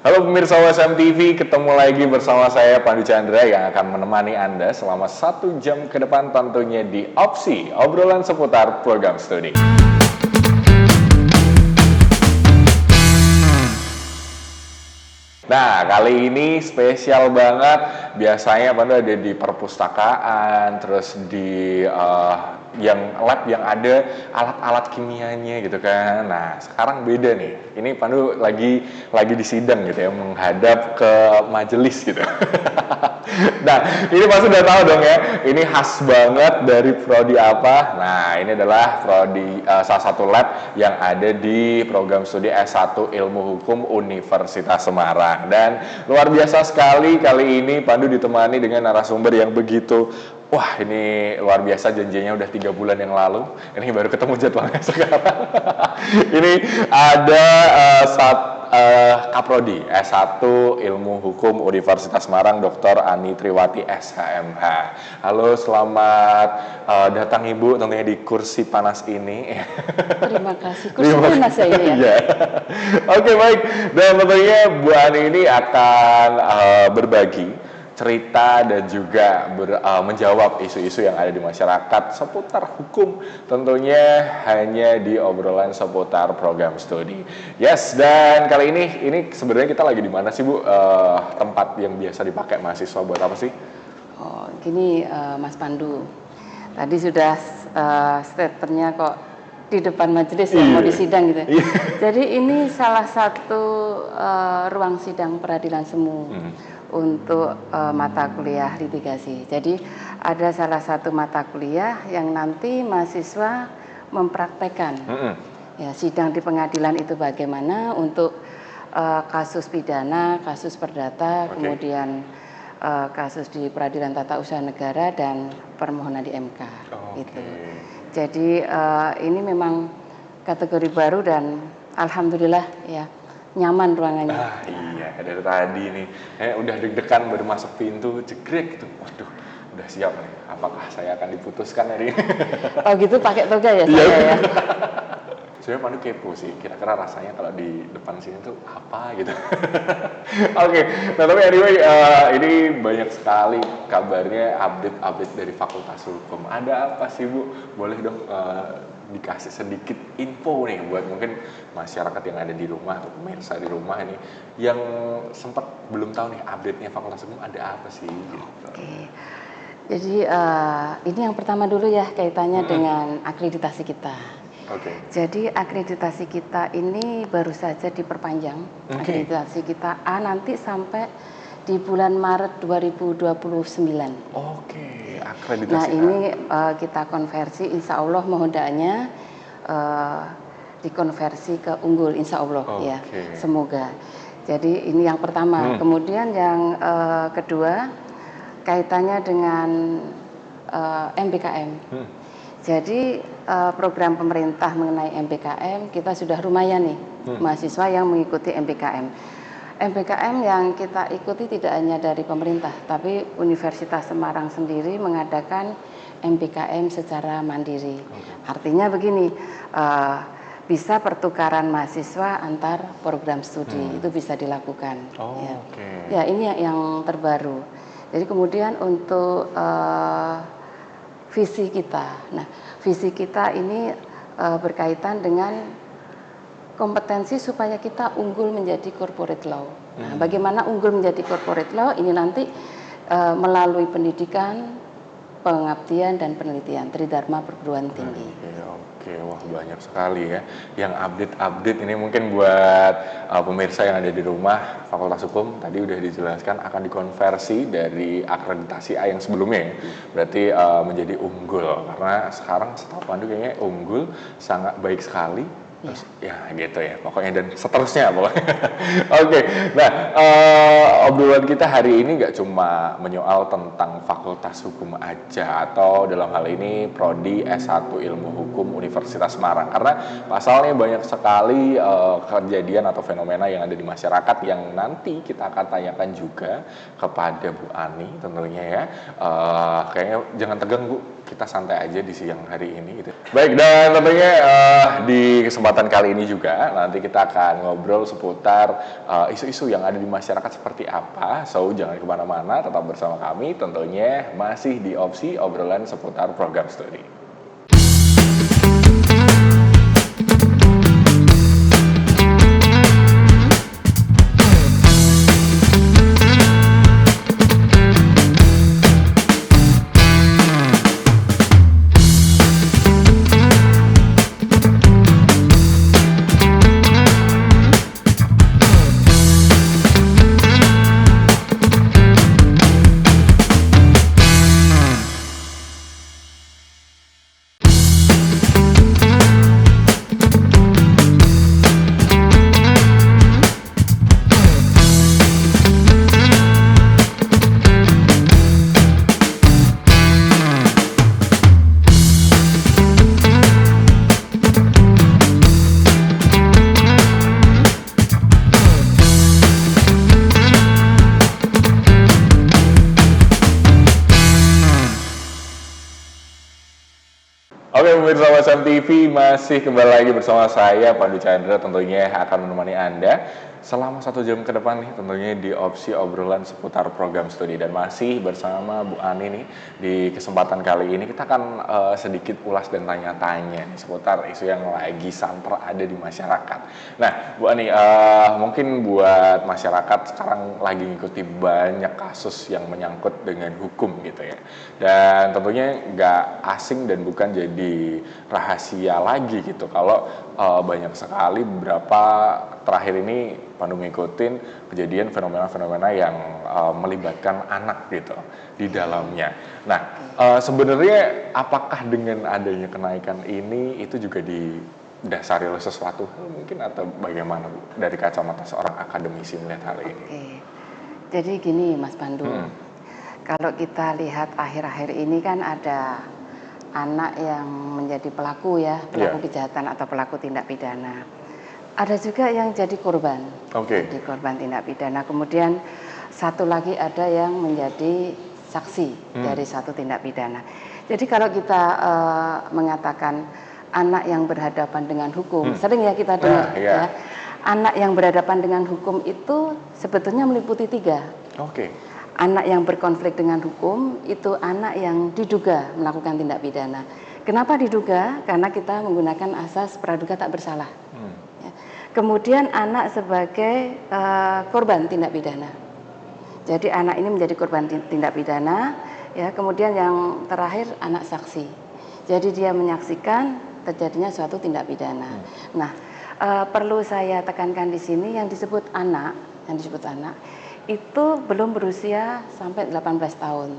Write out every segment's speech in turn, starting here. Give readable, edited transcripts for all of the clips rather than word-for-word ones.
Halo pemirsa OSM TV, ketemu lagi bersama saya Pandu Chandra yang akan menemani Anda selama 1 jam ke depan tentunya di Opsi, obrolan seputar program studi. Nah, kali ini spesial banget. Biasanya Pandu ada di perpustakaan, terus di yang lab yang ada alat-alat kimianya gitu kan. Nah, sekarang beda nih. Ini Pandu lagi di sidang gitu ya, menghadap ke majelis gitu. Nah, ini pasti udah tahu dong ya. Ini khas banget dari prodi apa? Nah, ini adalah prodi salah satu lab yang ada di program studi S1 Ilmu Hukum Universitas Semarang. Dan luar biasa sekali kali ini Pandu ditemani dengan narasumber yang begitu ini luar biasa, janjinya udah 3 bulan yang lalu. Ini baru ketemu jadwalnya sekarang. Ini ada Kaprodi S1 Ilmu Hukum Universitas Semarang, Dr. Ani Triwati SHMH. Halo, selamat datang Ibu tentunya di kursi panas ini. Terima kasih, kursi panas ya ini ya. Oke, baik. Dan tentunya Bu Ani ini akan berbagi cerita dan juga menjawab isu-isu yang ada di masyarakat seputar hukum, tentunya hanya di obrolan seputar program studi. Yes, dan kali ini sebenarnya kita lagi di mana sih Bu? Tempat yang biasa dipakai mahasiswa buat apa sih? Oh, gini Mas Pandu, tadi sudah statementnya kok di depan majelis ya, mau disidang gitu. Jadi ini salah satu ruang sidang peradilan semu. Untuk mata kuliah litigasi. Jadi ada salah satu mata kuliah yang nanti mahasiswa mempraktekkan. Ya, sidang di pengadilan itu bagaimana untuk kasus pidana, kasus perdata, kemudian kasus di peradilan tata usaha negara dan permohonan di MK. Gitu. Jadi ini memang kategori baru dan alhamdulillah ya nyaman ruangannya. Iya, dari tadi nih, udah deg-degan baru masuk pintu, jegrek gitu. Waduh, udah siap nih. Apakah saya akan diputuskan hari ini? Oh gitu, pakai toga ya saya ya? Sebenarnya Pandu kepo sih, kira-kira rasanya kalau di depan sini tuh apa gitu. Oke, nah tapi anyway, ini banyak sekali kabarnya update dari Fakultas Hukum. Ada apa sih Bu? Boleh dong dikasih sedikit info nih buat mungkin masyarakat yang ada di rumah atau pemirsa di rumah ini yang sempat belum tahu nih update-nya Fakultas Hukum ada apa sih gitu. Oke. Jadi ini yang pertama dulu ya kaitannya dengan akreditasi kita. Jadi akreditasi kita ini baru saja diperpanjang. Akreditasi kita A nanti sampai di bulan Maret 2029. Akreditasi. Nah ini kita konversi, insya Allah mohon doanya dikonversi ke unggul, insya Allah ya, semoga. Jadi ini yang pertama. Kemudian yang kedua kaitannya dengan MBKM. Jadi program pemerintah mengenai MBKM kita sudah lumayan nih mahasiswa yang mengikuti MBKM. MBKM yang kita ikuti tidak hanya dari pemerintah, tapi Universitas Semarang sendiri mengadakan MBKM secara mandiri. Artinya begini, bisa pertukaran mahasiswa antar program studi, itu bisa dilakukan. Ya, ini yang terbaru. Jadi kemudian untuk visi kita. Nah, visi kita ini berkaitan dengan kompetensi supaya kita unggul menjadi corporate law. Nah, bagaimana unggul menjadi corporate law ini nanti melalui pendidikan, pengabdian dan penelitian Tridharma perguruan tinggi. Wah banyak sekali ya yang update ini mungkin buat pemirsa yang ada di rumah. Fakultas Hukum tadi udah dijelaskan akan dikonversi dari akreditasi A yang sebelumnya ya. Berarti menjadi unggul karena sekarang setahu Pandu kayaknya unggul sangat baik sekali. Terus ya gitu ya pokoknya dan seterusnya pokoknya. Nah obrolan kita hari ini nggak cuma menyoal tentang Fakultas Hukum aja atau dalam hal ini Prodi S1 Ilmu Hukum Universitas Semarang karena pasalnya banyak sekali kejadian atau fenomena yang ada di masyarakat yang nanti kita akan tanyakan juga kepada Bu Ani tentunya ya. Kayaknya jangan tegang Bu, kita santai aja di siang hari ini gitu. Baik, dan tentunya di kesempatan kali ini juga nanti kita akan ngobrol seputar isu-isu yang ada di masyarakat seperti apa. So jangan kemana-mana, tetap bersama kami tentunya masih di Opsi, obrolan seputar program studi. Oke, pemirsa Wasam TV masih kembali lagi bersama saya Pandu Chandra, tentunya akan menemani Anda selama 1 jam ke depan nih, tentunya di Opsi, obrolan seputar program studi. Dan masih bersama Bu Ani nih, di kesempatan kali ini kita akan sedikit ulas dan tanya-tanya seputar isu yang lagi santer ada di masyarakat. Nah, Bu Ani, mungkin buat masyarakat sekarang lagi ngikuti banyak kasus yang menyangkut dengan hukum gitu ya. Dan tentunya nggak asing dan bukan jadi rahasia lagi gitu kalau banyak sekali beberapa terakhir ini Pandu ngikutin kejadian fenomena-fenomena yang melibatkan anak gitu di dalamnya. Nah, sebenarnya apakah dengan adanya kenaikan ini itu juga didasari oleh sesuatu mungkin atau bagaimana Bu dari kacamata seorang akademisi melihat hal ini? Oke. Jadi gini Mas Pandu, kalau kita lihat akhir-akhir ini kan ada anak yang menjadi pelaku ya, pelaku kejahatan atau pelaku tindak pidana. Ada juga yang jadi korban, jadi korban tindak pidana. Kemudian satu lagi ada yang menjadi saksi dari satu tindak pidana. Jadi kalau kita mengatakan anak yang berhadapan dengan hukum, sering ya kita dengar ya, anak yang berhadapan dengan hukum itu sebetulnya meliputi 3. Anak yang berkonflik dengan hukum itu anak yang diduga melakukan tindak pidana. Kenapa diduga? Karena kita menggunakan asas praduga tak bersalah. Ya. Kemudian anak sebagai korban tindak pidana. Jadi anak ini menjadi korban tindak pidana. Ya. Kemudian yang terakhir anak saksi. Jadi dia menyaksikan terjadinya suatu tindak pidana. Nah, perlu saya tekankan di sini yang disebut anak itu belum berusia sampai 18 tahun.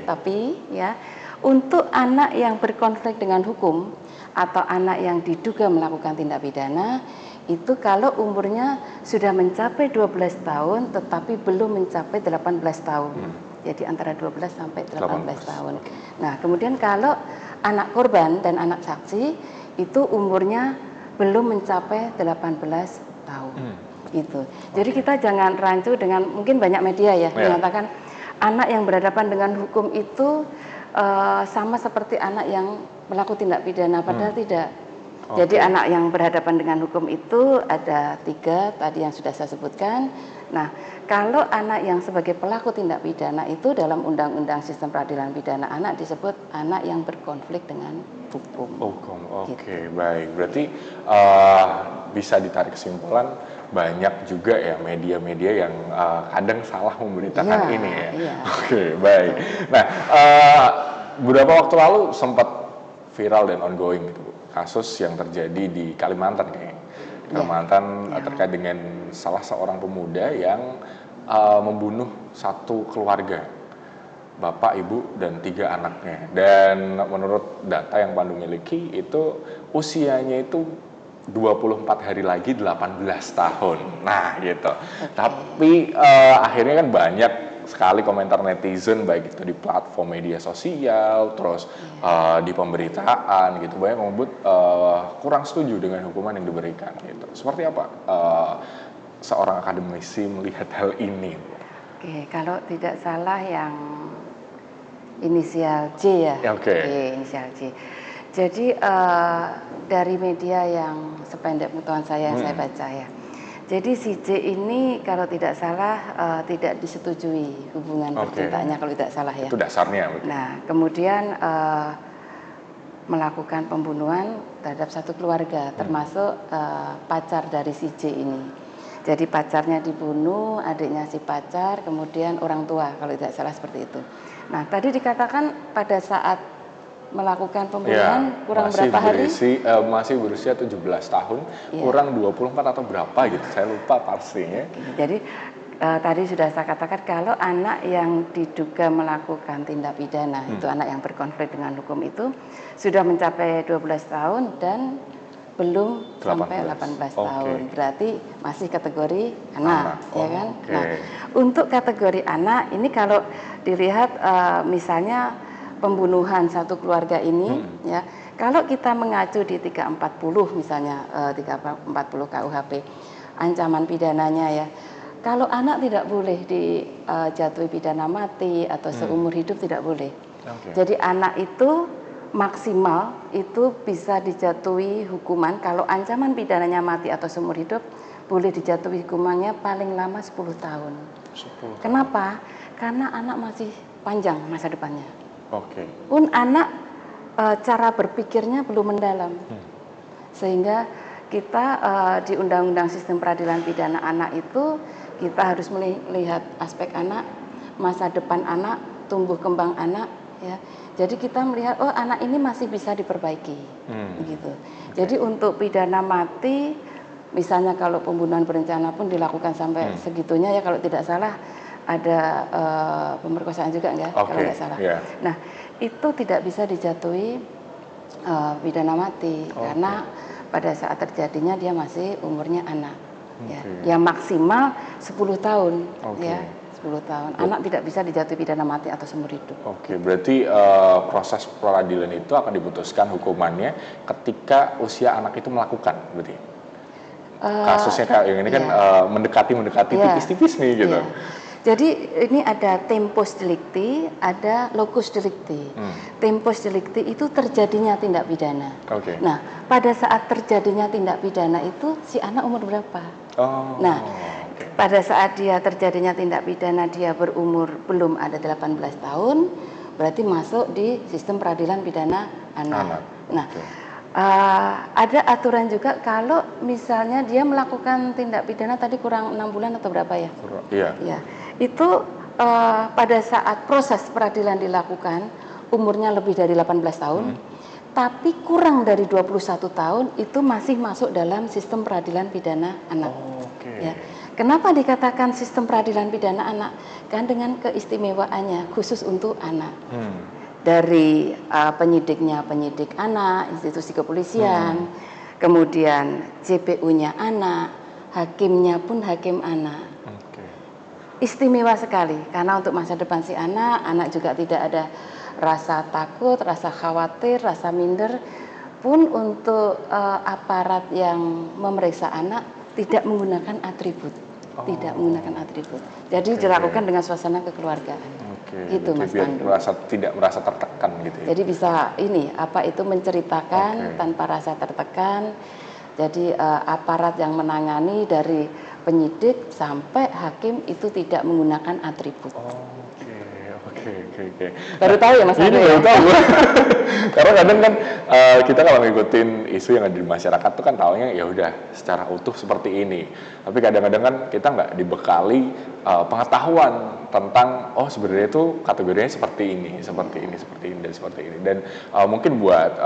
Tapi ya, untuk anak yang berkonflik dengan hukum atau anak yang diduga melakukan tindak pidana itu kalau umurnya sudah mencapai 12 tahun tetapi belum mencapai 18 tahun. Jadi antara 12 sampai 18 tahun. Nah, kemudian kalau anak korban dan anak saksi itu umurnya belum mencapai 18 tahun. Itu. Jadi kita jangan rancu dengan mungkin banyak media ya mengatakan anak yang berhadapan dengan hukum itu sama seperti anak yang melakukan tindak pidana, padahal tidak. Jadi anak yang berhadapan dengan hukum itu ada 3 tadi yang sudah saya sebutkan. Nah, kalau anak yang sebagai pelaku tindak pidana itu dalam Undang-Undang Sistem Peradilan Pidana Anak disebut anak yang berkonflik dengan hukum. Gitu. Baik. Berarti bisa ditarik kesimpulan banyak juga ya media-media yang kadang salah memberitakan ini ya. Baik. Nah, beberapa waktu lalu sempat viral dan ongoing gitu Bu, kasus yang terjadi di Kalimantan kayaknya. Kalimantan terkait dengan salah seorang pemuda yang membunuh satu keluarga, bapak, ibu, dan 3 anaknya. Dan menurut data yang Pandu miliki itu usianya itu 24 hari lagi 18 tahun. Nah gitu. Tapi akhirnya kan banyak sekali komentar netizen baik itu di platform media sosial, terus di pemberitaan gitu, banyak menyebut kurang setuju dengan hukuman yang diberikan gitu. Seperti apa seorang akademisi melihat hal ini? Oke, kalau tidak salah yang inisial J ya. Oke. Inisial J. Jadi dari media yang sependek pengetahuan saya yang saya baca ya. Jadi si J ini kalau tidak salah tidak disetujui hubungan percintaannya kalau tidak salah ya. Itu dasarnya. Nah, kemudian melakukan pembunuhan terhadap satu keluarga, termasuk pacar dari si J ini. Jadi pacarnya dibunuh, adiknya si pacar, kemudian orang tua kalau tidak salah seperti itu. Nah, tadi dikatakan pada saat melakukan pembunuhan kurang berapa hari? Masih berusia 17 tahun, kurang 24 atau berapa gitu, saya lupa pastinya. Jadi tadi sudah saya katakan kalau anak yang diduga melakukan tindak pidana, itu anak yang berkonflik dengan hukum itu sudah mencapai 12 tahun dan belum sampai 18 tahun, berarti masih kategori anak. Ya kan? Nah, untuk kategori anak ini kalau dilihat misalnya pembunuhan satu keluarga ini, ya, kalau kita mengacu di 340 misalnya 340 KUHP ancaman pidananya ya, kalau anak tidak boleh dijatuhi pidana mati atau seumur hidup tidak boleh. Jadi anak itu maksimal itu bisa dijatuhi hukuman kalau ancaman pidananya mati atau seumur hidup boleh dijatuhi hukumannya paling lama 10 tahun. Kenapa? Karena anak masih panjang masa depannya. Pun anak cara berpikirnya belum mendalam, sehingga kita di Undang-Undang Sistem Peradilan Pidana Anak itu kita harus melihat aspek anak, masa depan anak, tumbuh kembang anak, ya. Jadi kita melihat anak ini masih bisa diperbaiki, begitu. Jadi untuk pidana mati, misalnya kalau pembunuhan berencana pun dilakukan sampai segitunya ya kalau tidak salah. Ada pemerkosaan juga enggak kalau nggak salah. Nah, itu tidak bisa dijatuhi pidana mati karena pada saat terjadinya dia masih umurnya anak. Ya maksimal 10 tahun. Ya, 10 tahun. Anak tidak bisa dijatuhi pidana mati atau seumur hidup. Berarti proses peradilan itu akan diputuskan hukumannya ketika usia anak itu melakukan, berarti. Kasusnya kayak yang ini kan mendekati tipis-tipis nih gitu. Jadi ini ada tempus delicti, ada locus delicti. Tempus delicti itu terjadinya tindak pidana. Nah, pada saat terjadinya tindak pidana itu si anak umur berapa? Pada saat dia terjadinya tindak pidana dia berumur belum ada 18 tahun, berarti masuk di sistem peradilan pidana anak. Nah, ada aturan juga kalau misalnya dia melakukan tindak pidana tadi kurang 6 bulan atau berapa ya? Ya. Itu pada saat proses peradilan dilakukan umurnya lebih dari 18 tahun, tapi kurang dari 21 tahun itu masih masuk dalam sistem peradilan pidana anak. Ya. Kenapa dikatakan sistem peradilan pidana anak? Kan dengan keistimewaannya khusus untuk anak. Dari penyidiknya penyidik anak, institusi kepolisian, kemudian JPU-nya anak, hakimnya pun hakim anak. Istimewa sekali karena untuk masa depan si anak juga tidak ada rasa takut, rasa khawatir, rasa minder. Pun untuk aparat yang memeriksa anak tidak menggunakan atribut, Jadi dilakukan dengan suasana kekeluargaan. Gitu Mas Pandu. Tidak merasa tertekan gitu ya. Jadi bisa menceritakan tanpa rasa tertekan. Jadi aparat yang menangani dari penyidik sampai hakim itu tidak menggunakan atribut. Baru tahu ya Mas Pandu? Ini baru tahu. Karena kadang kan kita kalau ngikutin isu yang ada di masyarakat tuh kan taunya ya udah secara utuh seperti ini. Tapi kadang-kadang kan kita nggak dibekali pengetahuan tentang sebenarnya itu kategorinya seperti ini dan seperti ini. Dan mungkin buat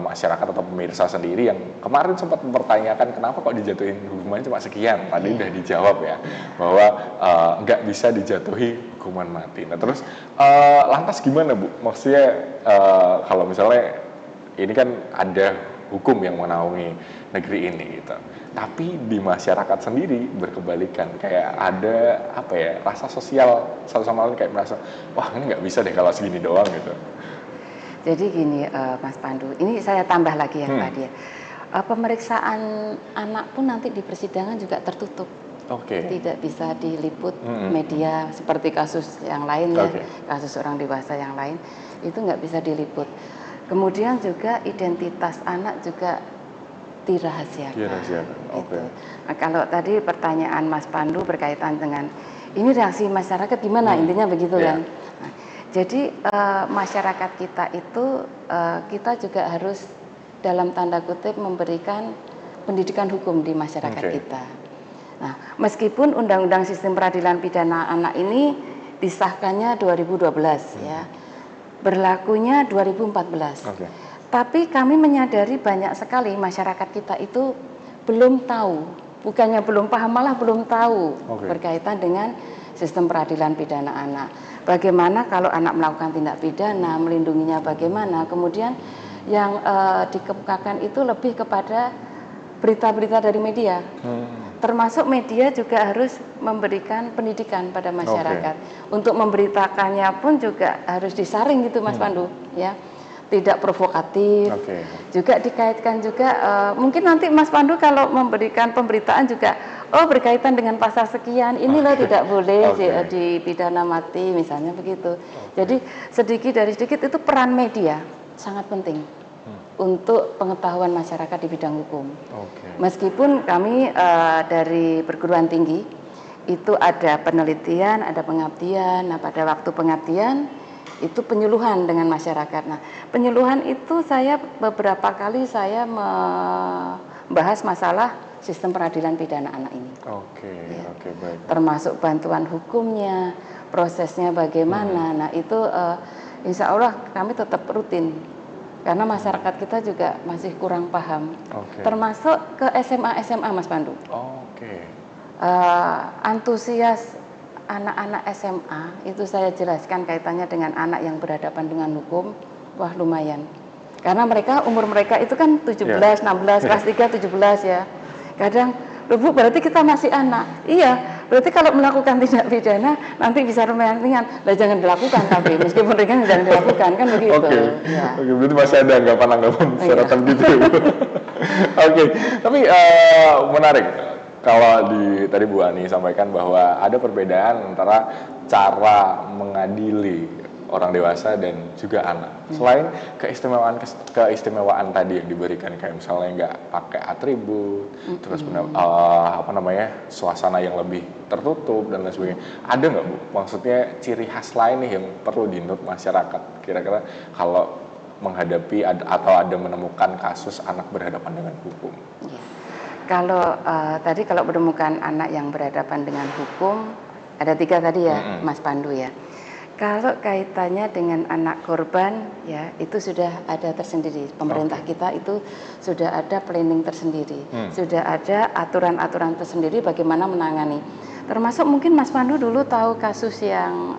masyarakat atau pemirsa sendiri yang kemarin sempat mempertanyakan kenapa kok dijatuhin hukumannya cuma sekian. Tadi udah dijawab ya bahwa nggak bisa dijatuhi hukuman mati. Nah terus lantas gimana Bu? Maksudnya kalau misalnya ini kan ada hukum yang menaungi negeri ini gitu, tapi di masyarakat sendiri berkebalikan, kayak ada rasa sosial satu sama lain kayak merasa wah ini nggak bisa deh kalau segini doang gitu. Jadi gini Mas Pandu, ini saya tambah lagi ya Pak Dia. Pemeriksaan anak pun nanti di persidangan juga tertutup. tidak bisa diliput media seperti kasus yang lain ya, kasus orang dewasa yang lain itu nggak bisa diliput. Kemudian juga identitas anak juga dirahasiakan. Gitu. Nah, kalau tadi pertanyaan Mas Pandu berkaitan dengan ini reaksi masyarakat gimana, intinya begitu kan. Nah, jadi masyarakat kita itu kita juga harus dalam tanda kutip memberikan pendidikan hukum di masyarakat kita. Nah, meskipun Undang-Undang Sistem Peradilan Pidana Anak ini disahkannya 2012 ya, berlakunya 2014. Tapi kami menyadari banyak sekali masyarakat kita itu belum tahu, bukannya belum paham, malah belum tahu berkaitan dengan sistem peradilan pidana anak. Bagaimana kalau anak melakukan tindak pidana, melindunginya bagaimana, kemudian yang dikemukakan itu lebih kepada berita-berita dari media. Termasuk media juga harus memberikan pendidikan pada masyarakat. Untuk memberitakannya pun juga harus disaring gitu Mas Pandu, ya. Tidak provokatif. Juga dikaitkan juga mungkin nanti Mas Pandu kalau memberikan pemberitaan juga berkaitan dengan pasal sekian, ini loh tidak boleh dipidana mati misalnya begitu. Jadi sedikit dari sedikit itu peran media sangat penting untuk pengetahuan masyarakat di bidang hukum. Meskipun kami dari perguruan tinggi itu ada penelitian, ada pengabdian. Nah, pada waktu pengabdian itu penyuluhan dengan masyarakat. Nah, penyuluhan itu saya beberapa kali saya membahas masalah sistem peradilan pidana anak ini. Baik. Termasuk bantuan hukumnya, prosesnya bagaimana. Nah, itu insya Allah kami tetap rutin. Karena masyarakat kita juga masih kurang paham, termasuk ke SMA Mas Pandu. Antusias anak-anak SMA itu saya jelaskan kaitannya dengan anak yang berhadapan dengan hukum, wah lumayan. Karena umur mereka itu kan 17, 16, kelas 3, 17 ya. Kadang, Bu, berarti kita masih anak. Iya, berarti kalau melakukan tindak pidana nanti bisa lumayan ringan. Lah jangan dilakukan tapi meskipun ringan jangan dilakukan kan begitu. Berarti masih ada anggapan-anggapan syaratan gitu. Tapi menarik kalau tadi Bu Ani sampaikan bahwa ada perbedaan antara cara mengadili orang dewasa dan juga anak. Selain keistimewaan tadi yang diberikan, kayak misalnya nggak pakai atribut, terus suasana yang lebih tertutup dan lain sebagainya. Ada nggak Bu? Maksudnya ciri khas lain nih yang perlu dinut masyarakat kira-kira kalau menghadapi atau ada menemukan kasus anak berhadapan dengan hukum? Kalau tadi kalau menemukan anak yang berhadapan dengan hukum ada 3 tadi ya, Mas Pandu ya. Kalau kaitannya dengan anak korban, ya itu sudah ada tersendiri. Pemerintah kita itu sudah ada planning tersendiri, sudah ada aturan-aturan tersendiri bagaimana menangani. Termasuk mungkin Mas Pandu dulu tahu kasus yang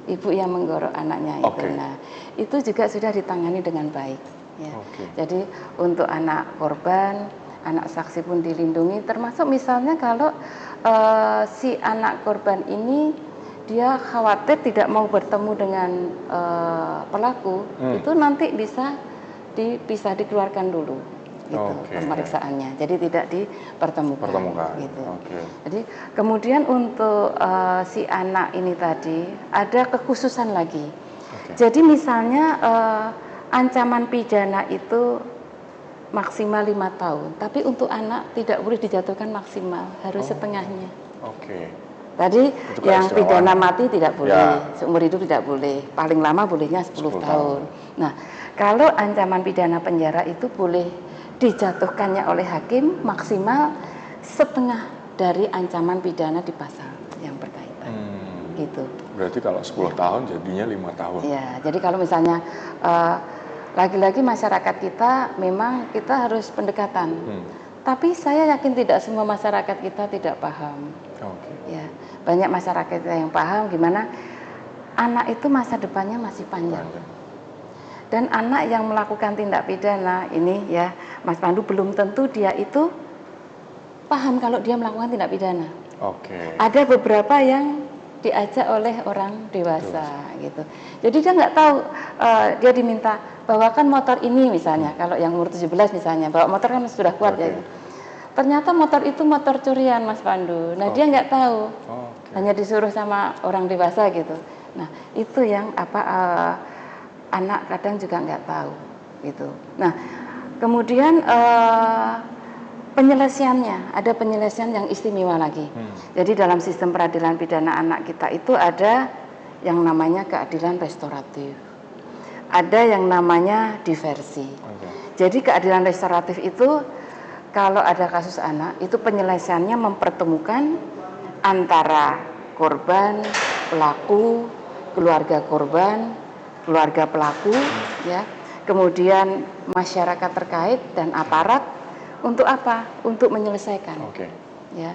ibu yang menggorok anaknya itu. Nah, itu juga sudah ditangani dengan baik. Ya. Jadi untuk anak korban, anak saksi pun dilindungi. Termasuk misalnya kalau si anak korban ini dia khawatir tidak mau bertemu dengan pelaku, itu nanti bisa dikeluarkan dulu gitu, pemeriksaannya. Jadi tidak dipertemukan. Gitu. Jadi kemudian untuk si anak ini tadi ada kekhususan lagi. Jadi misalnya ancaman pidana itu maksimal 5 tahun, tapi untuk anak tidak boleh dijatuhkan maksimal, harus setengahnya. Tadi yang pidana mati tidak boleh, seumur hidup tidak boleh, paling lama bolehnya 10 tahun. Nah, kalau ancaman pidana penjara itu boleh dijatuhkannya oleh hakim maksimal setengah dari ancaman pidana di pasal yang berkaitan. Gitu. Berarti kalau 10 tahun jadinya 5 tahun. Ya, jadi kalau misalnya lagi-lagi masyarakat kita memang kita harus pendekatan. Tapi saya yakin tidak semua masyarakat kita tidak paham. Ya, banyak masyarakat kita yang paham gimana anak itu masa depannya masih panjang. Dan anak yang melakukan tindak pidana ini ya, Mas Pandu belum tentu dia itu paham kalau dia melakukan tindak pidana. Ada beberapa yang diajak oleh orang dewasa gitu. Jadi dia nggak tahu, dia diminta bawakan motor ini misalnya, kalau yang umur 17 misalnya, bawa motor kan sudah kuat ya. ternyata motor itu motor curian Mas Pandu. Nah dia nggak tahu, hanya disuruh sama orang dewasa gitu. Nah itu yang anak kadang juga nggak tahu gitu. Nah kemudian penyelesaiannya, ada penyelesaian yang istimewa lagi. Jadi dalam sistem peradilan pidana anak kita itu ada yang namanya keadilan restoratif, ada yang namanya diversi. Jadi keadilan restoratif itu kalau ada kasus anak itu penyelesaiannya mempertemukan antara korban, pelaku, keluarga korban, keluarga pelaku, ya, kemudian masyarakat terkait dan aparat untuk apa? Untuk menyelesaikan. Ya,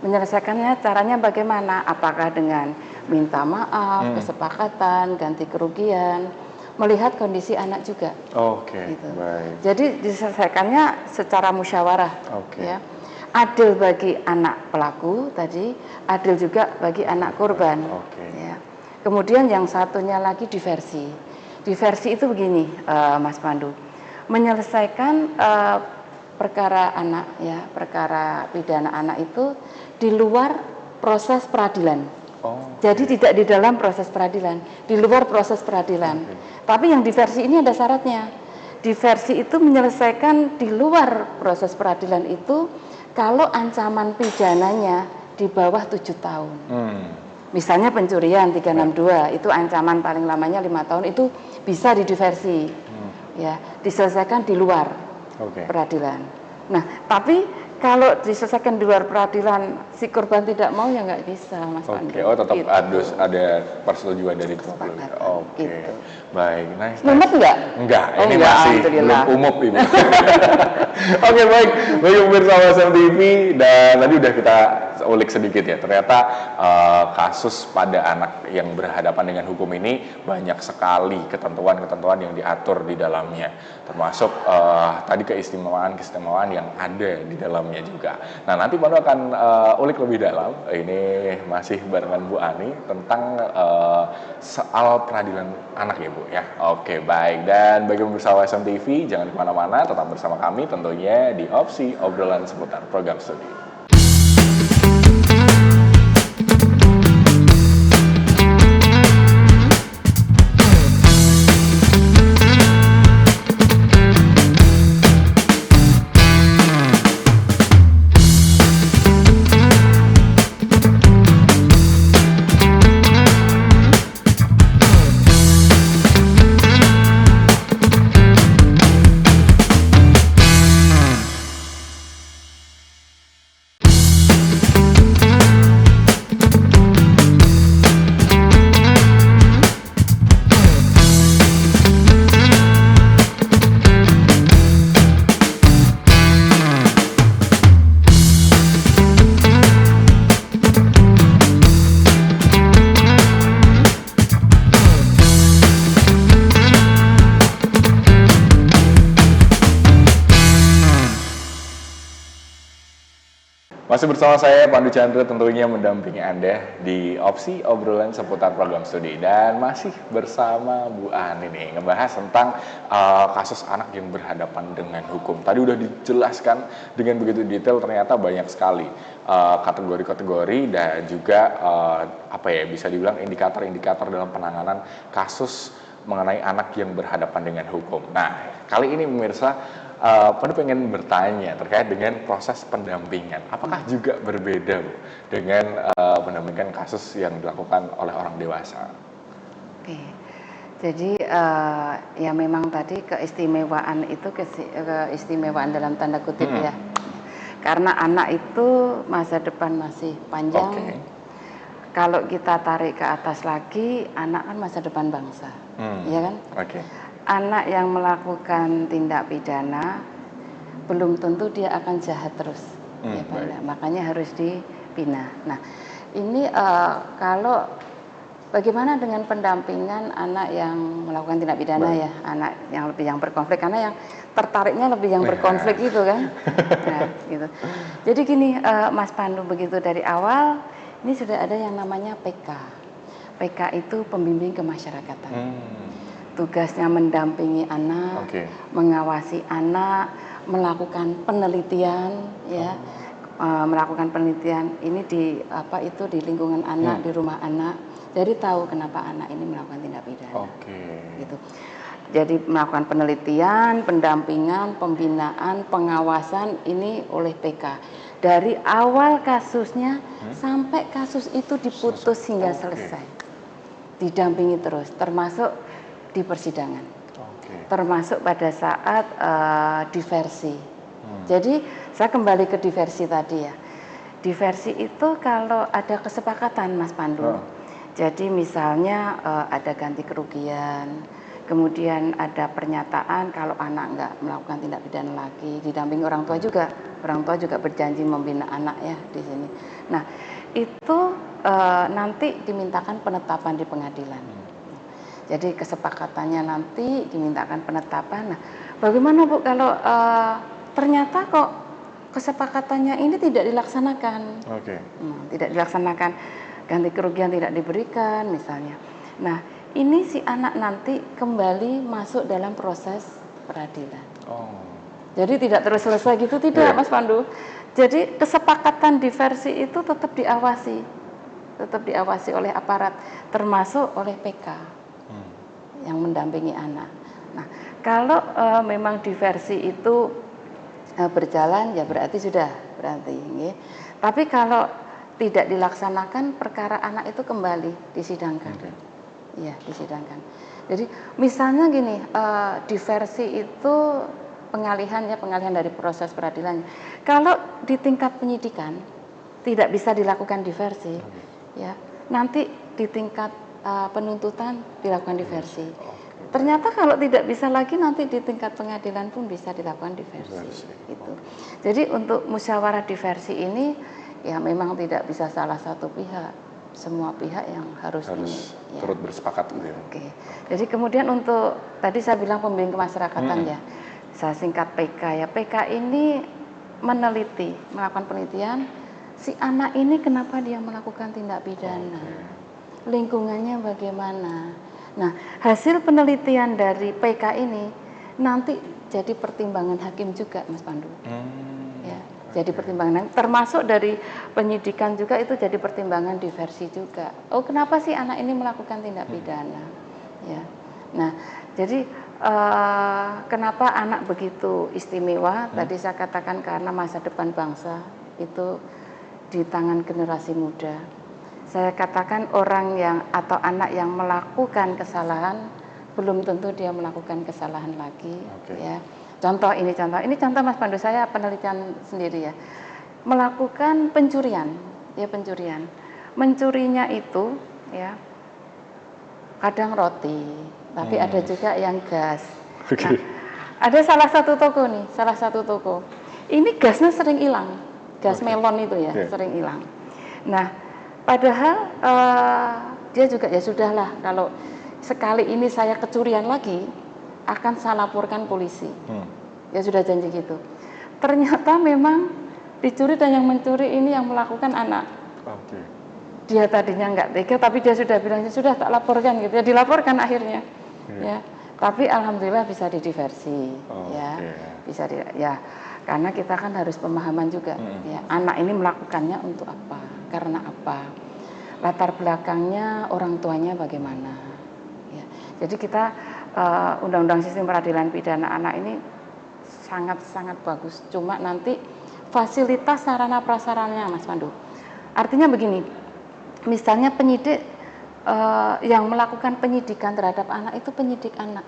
menyelesaikannya caranya bagaimana? Apakah dengan minta maaf, kesepakatan, ganti kerugian, melihat kondisi anak juga. Gitu. Baik. Jadi diselesaikannya secara musyawarah. Ya. Adil bagi anak pelaku tadi, adil juga bagi anak korban. Ya. Kemudian yang satunya lagi diversi. Diversi itu begini, Mas Pandu, menyelesaikan perkara anak, ya, perkara pidana anak itu di luar proses peradilan. Jadi tidak di dalam proses peradilan, di luar proses peradilan. Tapi yang diversi ini ada syaratnya. Diversi itu menyelesaikan di luar proses peradilan itu kalau ancaman pidananya di bawah 7 tahun. Misalnya pencurian 362 itu ancaman paling lamanya 5 tahun, itu bisa didiversi. Ya, diselesaikan di luar peradilan. Nah, tapi kalau diselesaikan di luar peradilan, si korban tidak mau, ya nggak bisa, Mas Pandu. Tetap gitu. harus ada persetujuan dari keluarga. Gitu. Baik, nice. Mumet nggak? Enggak, ini masih belum umum, Ibu. Baik bersama SMTV, dan tadi udah kita ulik sedikit ya. Ternyata kasus pada anak yang berhadapan dengan hukum ini banyak sekali ketentuan-ketentuan yang diatur di dalamnya, termasuk tadi keistimewaan yang ada di dalamnya juga. Nah, nanti Pandu akan ulik lebih dalam. Ini masih barengan Bu Ani tentang soal peradilan anak ya Bu ya. Baik, dan bagi pemirsa SMTV jangan kemana-mana, tetap bersama kami tentunya di Opsi, obrolan seputar program studi. Masih bersama saya Pandu Chandra, tentunya mendampingi Anda di Opsi, obrolan seputar program studi, dan masih bersama Bu Ani nih ngebahas tentang kasus anak yang berhadapan dengan hukum. Tadi udah dijelaskan dengan begitu detail, ternyata banyak sekali kategori-kategori dan juga bisa dibilang indikator-indikator dalam penanganan kasus mengenai anak yang berhadapan dengan hukum. Nah, kali ini pemirsa, Pandu pengen bertanya terkait dengan proses pendampingan. Apakah juga berbeda, Bu, dengan pendampingan kasus yang dilakukan oleh orang dewasa? Jadi ya memang tadi keistimewaan itu keistimewaan dalam tanda kutip ya. Karena anak itu masa depan masih panjang. Kalau kita tarik ke atas lagi, anak kan masa depan bangsa, ya kan? Anak yang melakukan tindak pidana belum tentu dia akan jahat terus, ya Pak. Makanya harus dibina. Nah, ini kalau bagaimana dengan pendampingan anak yang melakukan tindak pidana ya, anak yang berkonflik, karena yang tertariknya lebih yang berkonflik itu kan. Nah, gitu. Jadi gini, Mas Pandu, begitu dari awal ini sudah ada yang namanya PK. PK itu pembimbing kemasyarakatan. Tugasnya mendampingi anak, mengawasi anak, melakukan penelitian ya, melakukan penelitian ini di di lingkungan anak, di rumah anak. Jadi tahu kenapa anak ini melakukan tindak pidana. Gitu. Jadi melakukan penelitian, pendampingan, pembinaan, pengawasan ini oleh PK. Dari awal kasusnya sampai kasus itu diputus hingga selesai. Didampingi terus, termasuk di persidangan. Termasuk pada saat diversi. Jadi saya kembali ke diversi tadi ya. Diversi itu kalau ada kesepakatan Mas Pandu. Jadi misalnya ada ganti kerugian, kemudian ada pernyataan kalau anak nggak melakukan tindak pidana lagi, didampingi orang tua juga. Orang tua juga berjanji membina anak ya di sini. Nah itu nanti dimintakan penetapan di pengadilan. Jadi kesepakatannya nanti dimintakan penetapan. Nah bagaimana Bu kalau ternyata kok kesepakatannya ini tidak dilaksanakan? Tidak dilaksanakan, ganti kerugian tidak diberikan misalnya. Nah ini si anak nanti kembali masuk dalam proses peradilan. Jadi tidak terus selesai gitu, tidak Mas Pandu. Jadi kesepakatan diversi itu tetap diawasi oleh aparat, termasuk oleh PK yang mendampingi anak. Nah kalau memang diversi itu berjalan ya berarti sudah berarti. Tapi kalau tidak dilaksanakan, perkara anak itu kembali disidangkan. Ya, disidangkan. Jadi misalnya gini, diversi itu pengalihan dari proses peradilan. Kalau di tingkat penyidikan tidak bisa dilakukan diversi, ya nanti di tingkat penuntutan dilakukan diversi. Ternyata kalau tidak bisa lagi nanti di tingkat pengadilan pun bisa dilakukan diversi. Gitu. Jadi untuk musyawarah diversi ini ya memang tidak bisa salah satu pihak, semua pihak yang harus turut bersepakat gitu ya. Jadi kemudian untuk tadi saya bilang pembimbing kemasyarakatan ya, saya singkat PK ya. PK ini melakukan penelitian si anak ini kenapa dia melakukan tindak pidana, lingkungannya bagaimana. Nah hasil penelitian dari PK ini nanti jadi pertimbangan hakim juga Mas Pandu. Ya. Jadi pertimbangan, termasuk dari penyidikan juga itu jadi pertimbangan diversi juga. Oh kenapa sih anak ini melakukan tindak pidana? Ya. Nah jadi kenapa anak begitu istimewa? Tadi saya katakan karena masa depan bangsa itu di tangan generasi muda. Saya katakan orang yang atau anak yang melakukan kesalahan belum tentu dia melakukan kesalahan lagi. Ya. Contoh Mas Pandu, saya penelitian sendiri ya, melakukan pencurian, mencurinya itu ya kadang roti, tapi ada juga yang gas. Nah, ada salah satu toko, ini gasnya sering hilang, gas melon itu ya sering hilang. Nah, padahal dia juga ya sudahlah, kalau sekali ini saya kecurian lagi akan saya laporkan polisi. Ya sudah janji gitu. Ternyata memang dicuri dan yang mencuri ini yang melakukan anak. Dia tadinya nggak tega tapi dia sudah bilang sudah tak laporkan gitu ya, dilaporkan akhirnya. Ya. Tapi alhamdulillah bisa didiversi bisa karena kita kan harus pemahaman juga ya, anak ini melakukannya untuk apa? Karena apa? Latar belakangnya orang tuanya bagaimana? Ya. Jadi kita Undang-Undang Sistem Peradilan Pidana Anak ini sangat bagus. Cuma nanti fasilitas sarana prasarannya Mas Pandu. Artinya begini, misalnya penyidik yang melakukan penyidikan terhadap anak itu penyidik anak.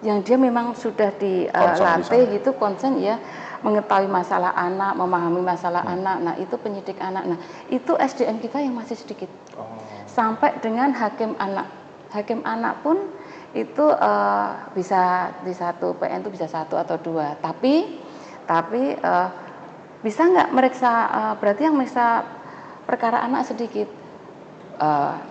Yang dia memang sudah dilatih gitu, konsen ya, mengetahui masalah anak, memahami masalah anak. Nah, itu penyidik anak. Nah, itu SDM kita yang masih sedikit. Sampai dengan hakim anak. Hakim anak pun itu bisa di satu PN itu bisa 1 atau 2, tapi bisa nggak meriksa, berarti yang meriksa perkara anak sedikit,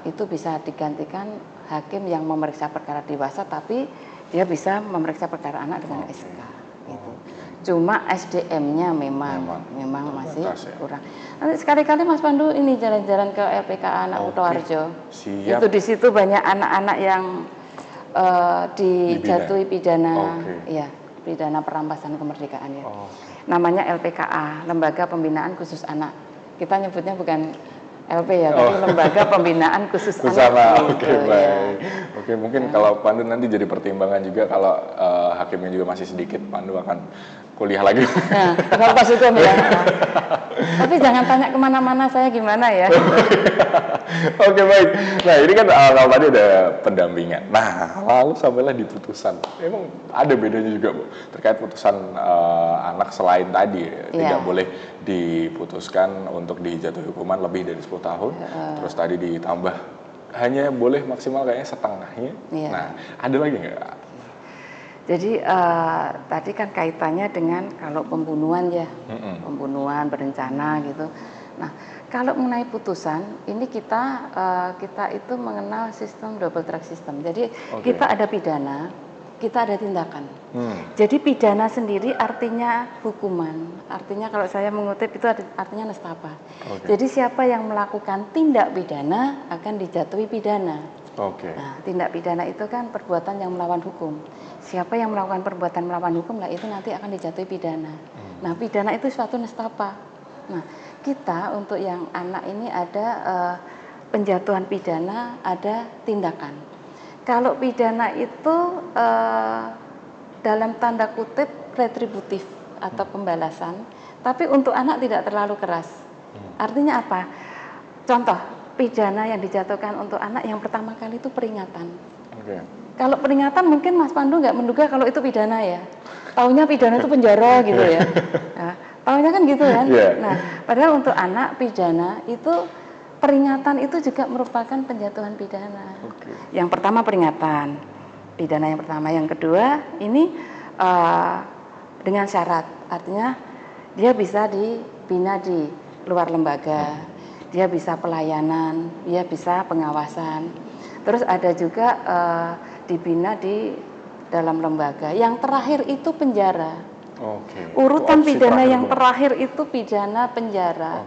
itu bisa digantikan hakim yang memeriksa perkara dewasa tapi dia bisa memeriksa perkara anak dengan SK gitu. Cuma SDM-nya memang masih kurang. Nanti sekali-kali Mas Pandu ini jalan-jalan ke LPK Anak Kutoarjo. Itu di situ banyak anak-anak yang dijatuhi pidana, pidana perampasan kemerdekaan ya. Oh. Namanya LPKA, Lembaga Pembinaan Khusus Anak. Kita nyebutnya bukan LP ya, tapi Lembaga Pembinaan Khusus Anak. Oke, baik. Oke, mungkin kalau Pandu nanti jadi pertimbangan juga kalau hakimnya juga masih sedikit, Pandu akan kuliah lagi. Nah, fakultas hukum ya. Tapi jangan tanya kemana-mana saya gimana ya. Oke, baik. Nah, ini kan kalau tadi ada pendampingan. Nah, lalu sampailah di putusan. Emang ada bedanya juga, Bu, terkait putusan anak selain tadi tidak boleh diputuskan untuk dijatuhi hukuman lebih dari 10 tahun. Terus tadi ditambah hanya boleh maksimal kayaknya setengahnya. Nah, ada lagi nggak? Jadi tadi kan kaitannya dengan kalau pembunuhan ya, pembunuhan berencana gitu. Nah, kalau mengenai putusan, ini kita itu mengenal sistem double track system. Jadi kita ada pidana, kita ada tindakan. Jadi pidana sendiri artinya hukuman. Artinya kalau saya mengutip itu artinya nestapa. Jadi siapa yang melakukan tindak pidana akan dijatuhi pidana. Nah, tindak pidana itu kan perbuatan yang melawan hukum. Siapa yang melakukan perbuatan melawan hukum, lah itu nanti akan dijatuhi pidana. Nah, pidana itu suatu nestapa. Nah, kita untuk yang anak ini ada penjatuhan pidana, ada tindakan. Kalau pidana itu dalam tanda kutip retributif atau pembalasan, tapi untuk anak tidak terlalu keras. Artinya apa? Contoh, pidana yang dijatuhkan untuk anak yang pertama kali itu peringatan. Kalau peringatan mungkin Mas Pandu nggak menduga kalau itu pidana ya. Taunya pidana itu penjara gitu ya. Nah, taunya kan gitu kan. Nah, padahal untuk anak pidana itu peringatan itu juga merupakan penjatuhan pidana. Yang pertama peringatan, pidana yang pertama. Yang kedua ini dengan syarat, artinya dia bisa dibina di luar lembaga, dia bisa pelayanan, dia bisa pengawasan. Terus ada juga dibina di dalam lembaga. Yang terakhir itu penjara. Urutan pidana yang terakhir itu pidana penjara.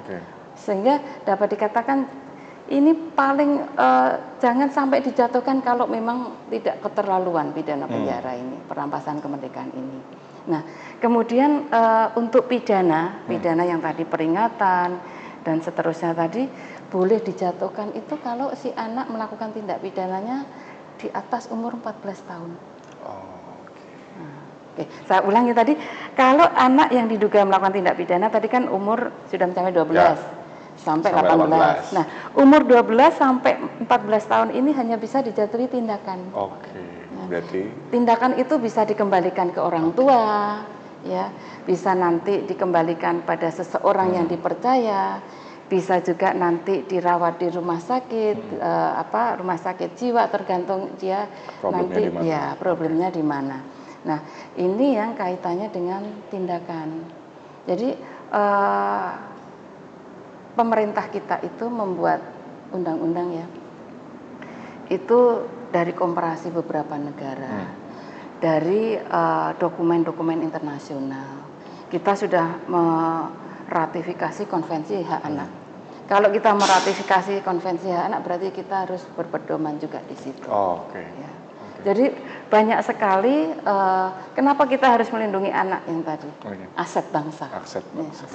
Sehingga dapat dikatakan ini paling jangan sampai dijatuhkan kalau memang tidak keterlaluan pidana penjara ini, perampasan kemerdekaan ini. Nah, kemudian untuk pidana yang tadi peringatan dan seterusnya tadi boleh dijatuhkan itu kalau si anak melakukan tindak pidananya di atas umur 14 tahun. Saya ulangi tadi, kalau anak yang diduga melakukan tindak pidana tadi kan umur sudah mencapai 12 sampai 18. Nah, umur 12 sampai 14 tahun ini hanya bisa dijatuhi tindakan. Berarti tindakan itu bisa dikembalikan ke orang tua, ya, bisa nanti dikembalikan pada seseorang yang dipercaya. Bisa juga nanti dirawat di rumah sakit, rumah sakit jiwa, tergantung dia nanti problemnya di mana. Nah, ini yang kaitannya dengan tindakan. Jadi pemerintah kita itu membuat undang-undang ya, itu dari komparasi beberapa negara, dari dokumen-dokumen internasional. Kita sudah meratifikasi konvensi hak anak. Kalau kita meratifikasi konvensi hak anak berarti kita harus berpedoman juga di situ. Ya. Jadi banyak sekali kenapa kita harus melindungi anak yang tadi, aset bangsa. Aset bangsa.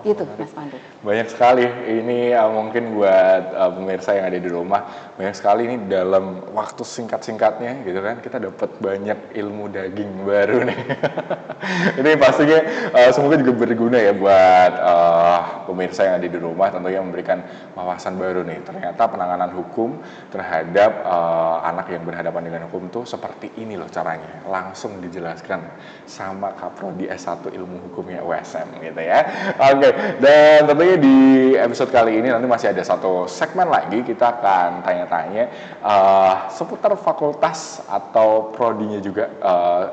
Gitu, Mas Pandu. Banyak sekali ini mungkin buat pemirsa yang ada di rumah, banyak sekali ini dalam waktu singkat-singkatnya gitu kan, kita dapat banyak ilmu daging baru nih. Ini pastinya semoga juga berguna ya buat pemirsa yang ada di rumah, tentunya memberikan wawasan baru nih. Ternyata penanganan hukum terhadap anak yang berhadapan dengan hukum tuh seperti ini loh caranya, langsung dijelaskan sama Kaprodi S1 Ilmu Hukumnya USM gitu ya. Dan tentunya di episode kali ini nanti masih ada satu segmen lagi, kita akan tanya-tanya seputar fakultas atau prodinya juga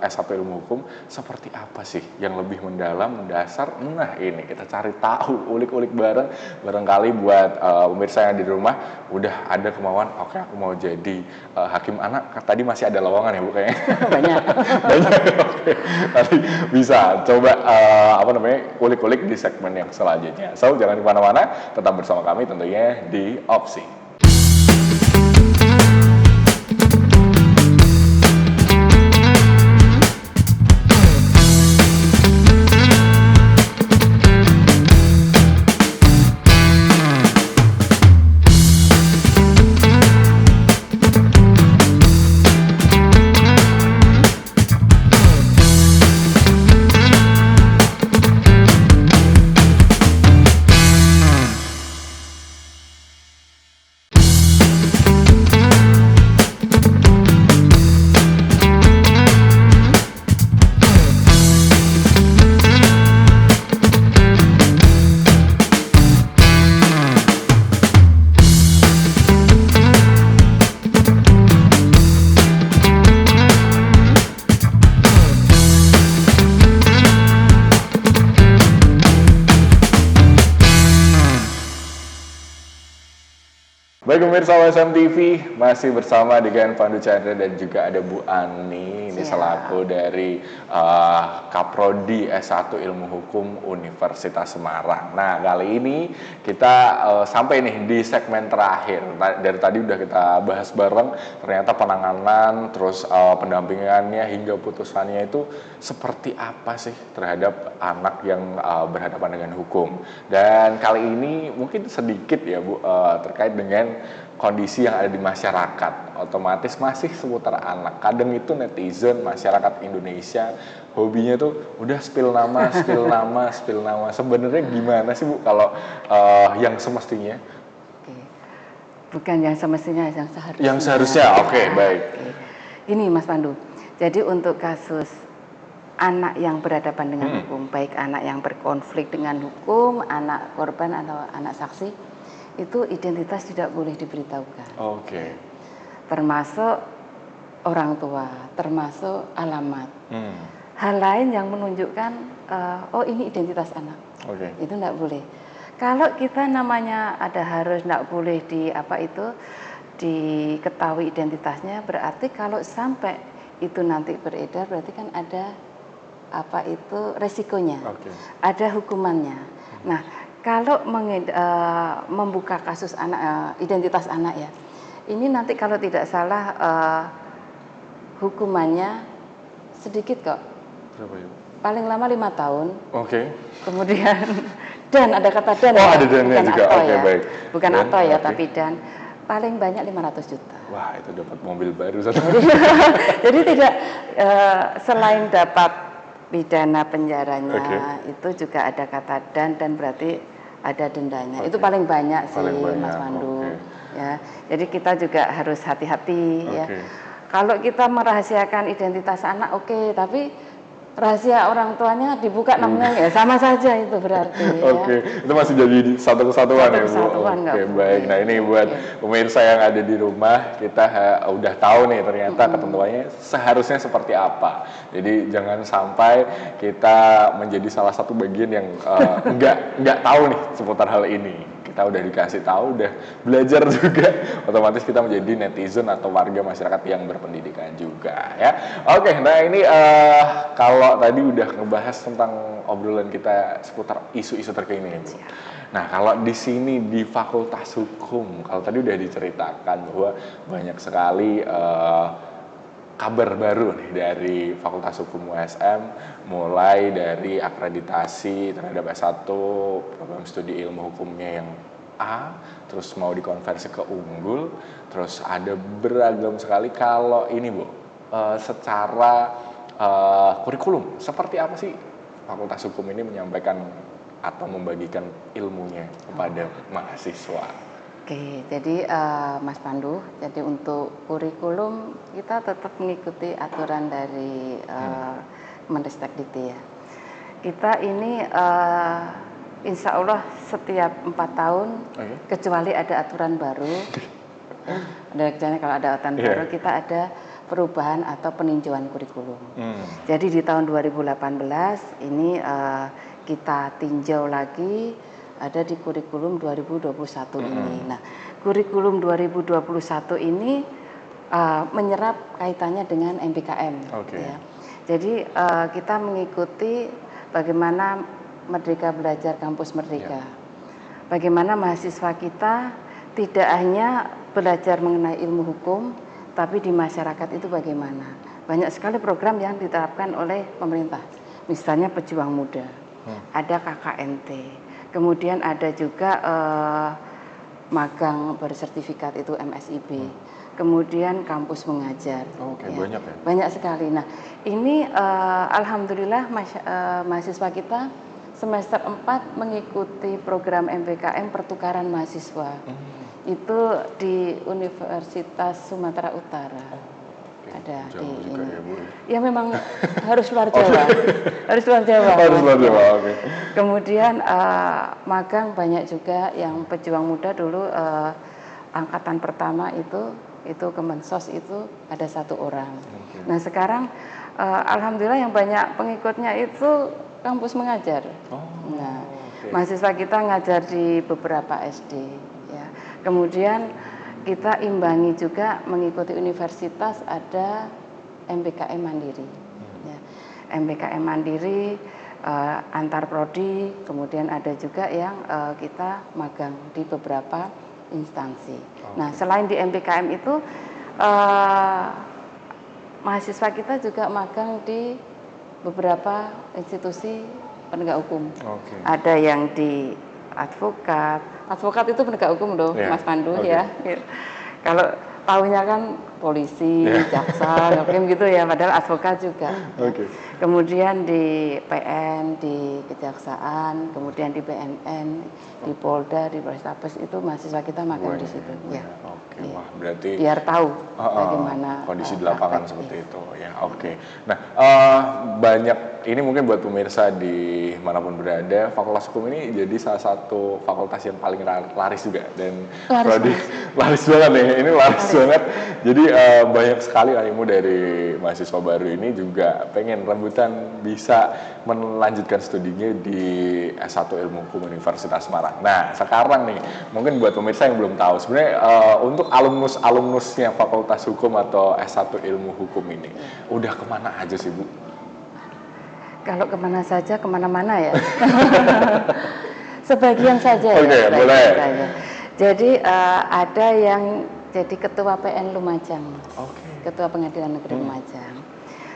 S1 Ilmu Hukum seperti apa sih yang lebih mendalam, mendasar. Nah, ini kita cari tahu, ulik-ulik bareng, barangkali buat pemirsa yang di rumah udah ada kemauan, oke aku mau jadi hakim anak. Tadi masih ada lowongan ya Bu kayaknya. Banyak. Nanti bisa coba ulik-ulik di segmen yang selanjutnya. So jangan di mana-mana, tetap bersama kami tentunya di Opsi. Baik pemirsa OSM TV, masih bersama dengan Pandu Chandra dan juga ada Bu Ani, ini selaku dari Kaprodi S1 Ilmu Hukum Universitas Semarang. Nah, kali ini kita sampai nih di segmen terakhir. Dari tadi udah kita bahas bareng, ternyata penanganan, terus pendampingannya hingga putusannya itu seperti apa sih terhadap anak yang berhadapan dengan hukum. Dan kali ini mungkin sedikit ya Bu, terkait dengan kondisi yang ada di masyarakat, otomatis masih seputar anak. Kadang itu netizen, masyarakat Indonesia hobinya tuh udah spill nama, spill nama, spill nama. Sebenarnya gimana sih Bu kalau yang semestinya? Bukan yang semestinya, yang seharusnya. Yang seharusnya, oke, baik. Ini Mas Pandu, jadi untuk kasus anak yang berhadapan dengan hukum, baik anak yang berkonflik dengan hukum, anak korban atau anak saksi, itu identitas tidak boleh diberitahukan. Oke. Termasuk orang tua, termasuk alamat. Hal lain yang menunjukkan, oh ini identitas anak. Itu tidak boleh. Kalau kita namanya ada harus tidak boleh diketahui identitasnya, berarti kalau sampai itu nanti beredar, berarti kan ada resikonya, ada hukumannya. Nah, kalau membuka kasus anak, identitas anak ya, ini nanti kalau tidak salah hukumannya sedikit kok. Berapa ya? Paling lama 5 tahun. Kemudian dan ada kata dan. Oh, ada dannya juga. Baik. Bukan atau ya, tapi dan paling banyak 500 juta. Wah, itu dapat mobil baru satu. Jadi tidak selain dapat pidana penjaranya, itu juga ada kata dan berarti ada dendanya. Itu paling banyak sih, Mas Pandu. Ya, jadi kita juga harus hati-hati ya. Kalau kita merahasiakan identitas anak, tapi rahasia orang tuanya dibuka namanya ya sama saja itu berarti. Itu masih jadi satu kesatuan ya Bu. Baik. Nah ini buat pemirsa yang ada di rumah, kita udah tahu nih ternyata ketentuannya seharusnya seperti apa. Jadi jangan sampai kita menjadi salah satu bagian yang nggak tahu nih seputar hal ini. Kita udah dikasih tahu, udah belajar juga, otomatis kita menjadi netizen atau warga masyarakat yang berpendidikan juga ya. Nah ini kalau tadi udah ngebahas tentang obrolan kita seputar isu-isu terkini nih Bu. Nah kalau di sini di Fakultas Hukum, kalau tadi udah diceritakan bahwa banyak sekali kabar baru nih dari Fakultas Hukum USM, mulai dari akreditasi terhadap S1 program studi ilmu hukumnya yang A, terus mau dikonversi ke unggul, terus ada beragam sekali. Kalau ini Bu, secara kurikulum, seperti apa sih Fakultas Hukum ini menyampaikan atau membagikan ilmunya kepada mahasiswa? Jadi Mas Pandu, jadi untuk kurikulum kita tetap mengikuti aturan dari Mendestekdikti ya. Kita ini insya Allah setiap 4 tahun, kecuali ada aturan baru, kalau ada aturan baru kita ada perubahan atau peninjauan kurikulum. Jadi di tahun 2018 ini kita tinjau lagi, ada di kurikulum 2021 ini. Nah, kurikulum 2021 ini menyerap kaitannya dengan MBKM. Ya. Jadi kita mengikuti bagaimana Merdeka Belajar Kampus Merdeka. Bagaimana mahasiswa kita tidak hanya belajar mengenai ilmu hukum, tapi di masyarakat itu bagaimana. Banyak sekali program yang diterapkan oleh pemerintah. Misalnya Pejuang Muda, ada KKNT. Kemudian ada juga magang bersertifikat itu MSIB. Kemudian kampus mengajar. Banyak ya? Banyak sekali. Nah, ini alhamdulillah mahasiswa kita semester 4 mengikuti program MBKM pertukaran mahasiswa. Itu di Universitas Sumatera Utara. Ada di ini. Ya memang harus luar Jawa. Harus luar Jawa. Kemudian magang banyak juga yang Pejuang Muda dulu angkatan pertama itu Kemensos itu ada 1 orang. Nah, sekarang alhamdulillah yang banyak pengikutnya itu kampus mengajar. Nah, mahasiswa kita ngajar di beberapa SD ya. Kemudian kita imbangi juga mengikuti universitas ada MBKM Mandiri. Ya. MBKM Mandiri antar prodi, kemudian ada juga yang kita magang di beberapa instansi. Nah, selain di MBKM itu mahasiswa kita juga magang di beberapa institusi penegak hukum. Ada yang di advokat itu penegak hukum loh, Mas Pandu ya. Kalau tahunya kan polisi, jaksa, hakim gitu ya, padahal advokat juga. Kemudian di PN, di Kejaksaan, kemudian di BNN, di Polda, di Polrestabes itu mahasiswa kita magang di situ. Ya. Wah, berarti biar tahu bagaimana kondisi di lapangan seperti itu. Ya, Nah, banyak ini mungkin buat pemirsa di manapun berada, Fakultas Hukum ini jadi salah satu fakultas yang paling laris juga dan laris banget nih. Ini laris banget. Jadi banyak sekali animo dari mahasiswa baru ini juga pengen rebutan bisa melanjutkan studinya di S1 Ilmu Hukum Universitas Semarang. Nah, sekarang nih mungkin buat pemirsa yang belum tahu, sebenarnya untuk alumnusnya Fakultas Hukum atau S1 Ilmu Hukum ini udah kemana aja sih, Bu? Kalau kemana saja, kemana-mana ya. Sebagian saja ya. Boleh. Saja. Jadi ada yang jadi ketua PN Lumajang, ketua Pengadilan Negeri Lumajang.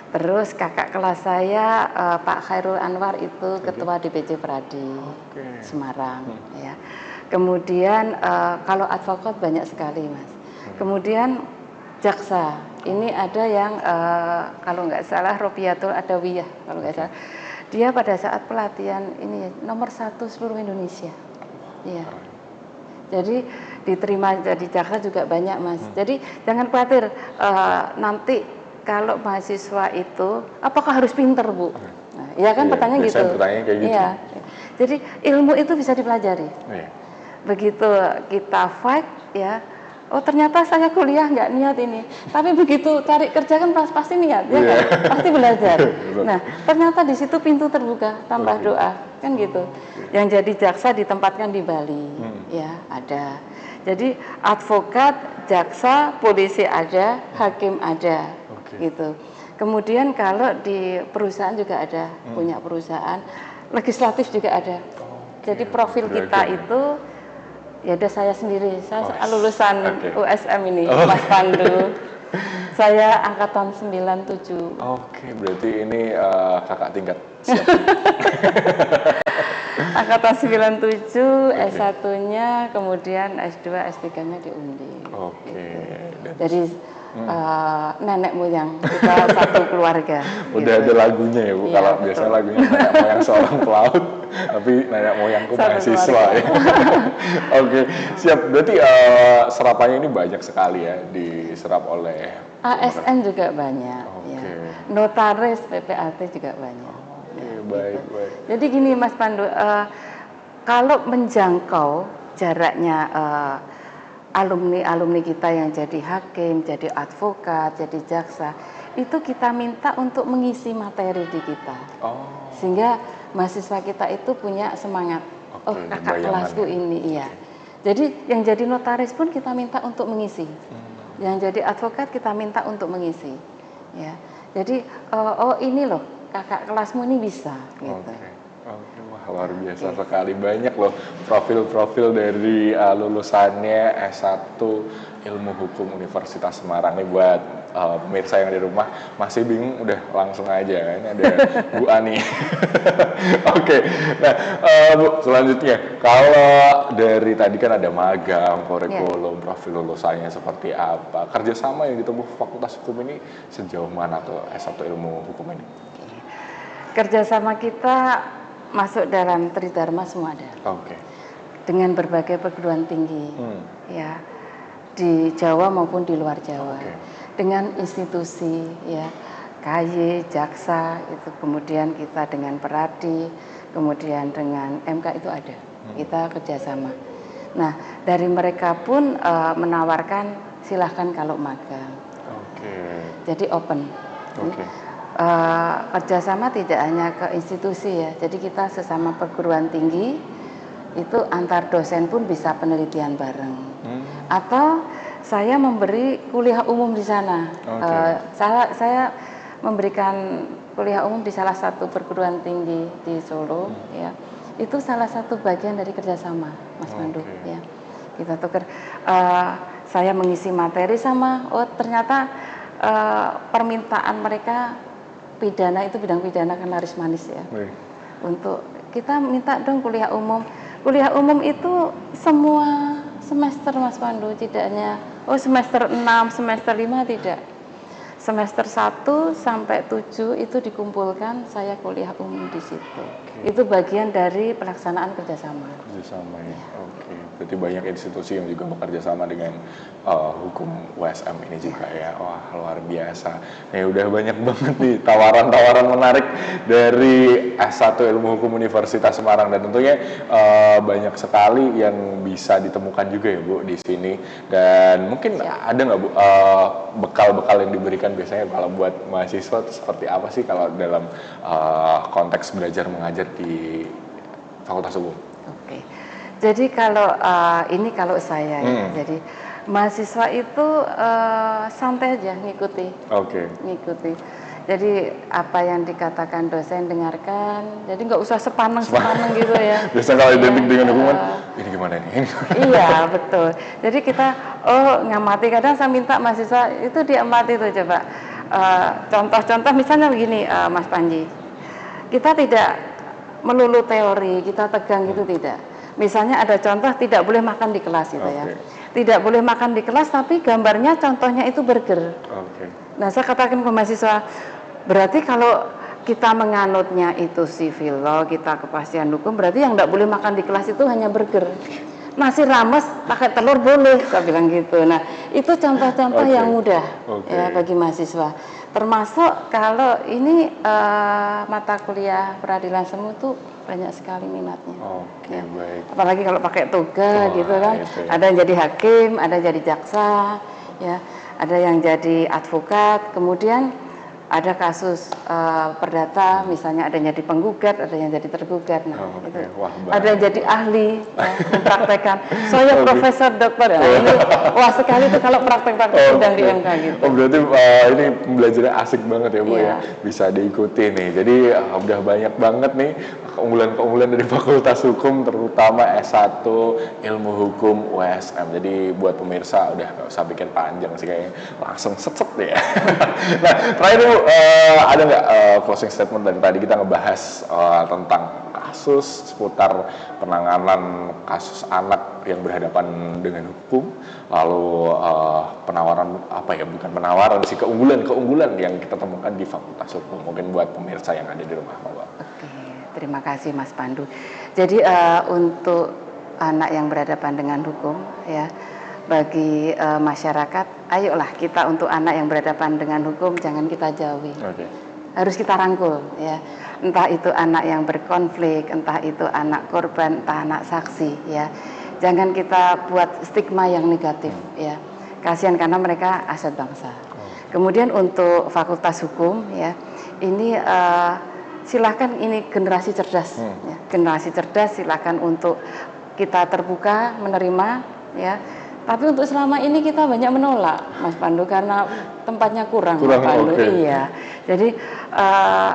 Terus kakak kelas saya Pak Khairul Anwar itu ketua DPC Pradi Semarang. Ya. Kemudian kalau advokat banyak sekali, Mas. Kemudian jaksa, ini ada yang kalau nggak salah Robiatul Adawiyah, kalau nggak salah. Dia pada saat pelatihan ini nomor 1 seluruh Indonesia. Iya. Jadi diterima jadi jaksa juga banyak, Mas. Jadi jangan khawatir nanti kalau mahasiswa itu apakah harus pinter, Bu? Nah, ya kan pertanyaan gitu. Pertanyaan kayak gitu. Iya. Jadi ilmu itu bisa dipelajari. Begitu kita fight ya, oh ternyata saya kuliah nggak niat ini, tapi begitu cari kerja kan pasti niat ya kan, pasti belajar. Nah ternyata di situ pintu terbuka, tambah doa kan gitu. Yang jadi jaksa ditempatkan di Bali, ya ada. Jadi advokat, jaksa, polisi ada, hakim ada, gitu. Kemudian kalau di perusahaan juga ada, punya perusahaan, legislatif juga ada. Jadi profil kita itu ya udah saya sendiri, saya lulusan USM ini, Mas Pandu. Saya angkatan 97. Berarti ini kakak tingkat. Angkatan 97, S1-nya, kemudian S2, S3-nya di UNDI. Gitu. Jadi nenek moyang kita satu keluarga. Udah gitu. Ada lagunya ya, Bu. Ya, kalau biasanya lagunya nenek moyang seorang pelaut, tapi nenek moyangku mahasiswa ya. Siap. Berarti serapannya ini banyak sekali ya diserap oleh ASN juga banyak. Ya. Notaris, PPAT juga banyak. Baik. Jadi gini Mas Pandu, kalau menjangkau jaraknya alumni kita yang jadi hakim, jadi advokat, jadi jaksa, itu kita minta untuk mengisi materi di kita, sehingga mahasiswa kita itu punya semangat. Kakak kelasku ini, iya. Jadi yang jadi notaris pun kita minta untuk mengisi, yang jadi advokat kita minta untuk mengisi, ya. Jadi ini loh kakak kelasmu ini bisa, gitu. Wah, luar biasa sekali, banyak loh profil-profil dari lulusannya S1 Ilmu Hukum Universitas Semarang. Nih buat pemirsa yang di rumah masih bingung, udah langsung aja, ini ada Bu Ani. Nah Bu, selanjutnya kalau dari tadi kan ada magang, kurikulum, profil lulusannya seperti apa, kerjasama yang ditempuh Fakultas Hukum ini sejauh mana tuh S1 Ilmu Hukum ini? Kerjasama kita masuk dalam Tridharma semua ada. Dengan berbagai perguruan tinggi, ya di Jawa maupun di luar Jawa. Dengan institusi, ya KY, jaksa itu, kemudian kita dengan Peradi, kemudian dengan MK itu ada. Kita kerjasama. Nah dari mereka pun menawarkan silahkan kalau magang. Jadi open. Kerjasama tidak hanya ke institusi ya, jadi kita sesama perguruan tinggi itu antar dosen pun bisa penelitian bareng, atau saya memberi kuliah umum di sana. Saya memberikan kuliah umum di salah satu perguruan tinggi di Solo, ya. Itu salah satu bagian dari kerjasama, Mas Pandu, ya. Kita tuker, saya mengisi materi sama, ternyata permintaan mereka pidana itu bidang pidana kan laris manis ya. Untuk kita minta dong kuliah umum. Kuliah umum itu semua semester Mas Pandu, tidak hanya semester 6, semester 5 tidak. Semester 1 sampai 7 itu dikumpulkan, saya kuliah umum di situ. Itu bagian dari pelaksanaan kerjasama. Kerjasama ya, oke. Berarti banyak institusi yang juga bekerja sama dengan hukum USM ini juga ya. Wah, luar biasa. Nih udah banyak banget nih tawaran-tawaran menarik dari S1 Ilmu Hukum Universitas Semarang, dan tentunya banyak sekali yang bisa ditemukan juga ya Bu di sini. Dan mungkin ada nggak Bu bekal-bekal yang diberikan biasanya kalau buat mahasiswa itu seperti apa sih kalau dalam konteks belajar mengajar di Fakultas Hukum? Oke. Jadi kalau ini kalau saya ya, jadi mahasiswa itu santai aja ngikuti. Ngikuti. Jadi apa yang dikatakan dosen dengarkan. Jadi nggak usah sepaneng gitu ya. Biasa kalau identik dengan hukuman, ini gimana nih? Iya betul. Jadi kita ngamati, kadang saya minta mahasiswa itu diamati tuh coba. Contoh-contoh misalnya begini, Mas Panji. Kita tidak melulu teori, kita tegang gitu tidak. Misalnya ada contoh tidak boleh makan di kelas gitu ya. Tidak boleh makan di kelas tapi gambarnya contohnya itu burger. Nah saya katakan ke mahasiswa, berarti kalau kita menganutnya itu civil law, kita kepastian hukum, berarti yang tidak boleh makan di kelas itu hanya burger. Nasi rames pakai telur boleh, saya bilang gitu. Nah itu contoh-contoh yang mudah ya bagi mahasiswa. Termasuk kalau ini mata kuliah peradilan semu tuh banyak sekali minatnya. Baik. Apalagi kalau pakai toga gitu kan. Ada yang jadi hakim, ada yang jadi jaksa, ya. Ada yang jadi advokat, kemudian ada kasus perdata, misalnya ada yang jadi penggugat, ada yang jadi tergugat. Nah, itu. Ada yang jadi ahli, ya, mempraktekkan. Saya profesor dokter, ya. Ini wah sekali tuh kalau praktek-praktek sedang di MK gitu. Berarti ini pembelajarannya asik banget ya Bu ya, bisa diikuti nih. Jadi udah banyak banget nih keunggulan-keunggulan dari Fakultas Hukum, terutama S1 Ilmu Hukum USM. Jadi buat pemirsa udah nggak usah bikin panjang sih kayaknya, langsung set deh ya. Nah terakhir Bu, ada nggak closing statement dari tadi kita ngebahas tentang kasus seputar penanganan kasus anak yang berhadapan dengan hukum, lalu penawaran bukan penawaran sih, keunggulan yang kita temukan di Fakultas Hukum, mungkin buat pemirsa yang ada di rumah Mbak. Terima kasih Mas Pandu. Jadi untuk anak yang berhadapan dengan hukum ya, bagi masyarakat, ayolah kita untuk anak yang berhadapan dengan hukum jangan kita jauhi. Harus kita rangkul ya. Entah itu anak yang berkonflik, entah itu anak korban, entah anak saksi ya. Jangan kita buat stigma yang negatif ya. Kasihan karena mereka aset bangsa. Kemudian untuk Fakultas Hukum ya, ini silakan ini generasi cerdas ya. Generasi cerdas silakan untuk kita terbuka menerima ya. Tapi untuk selama ini kita banyak menolak Mas Pandu karena tempatnya kurang Mas Pandu. Iya. Jadi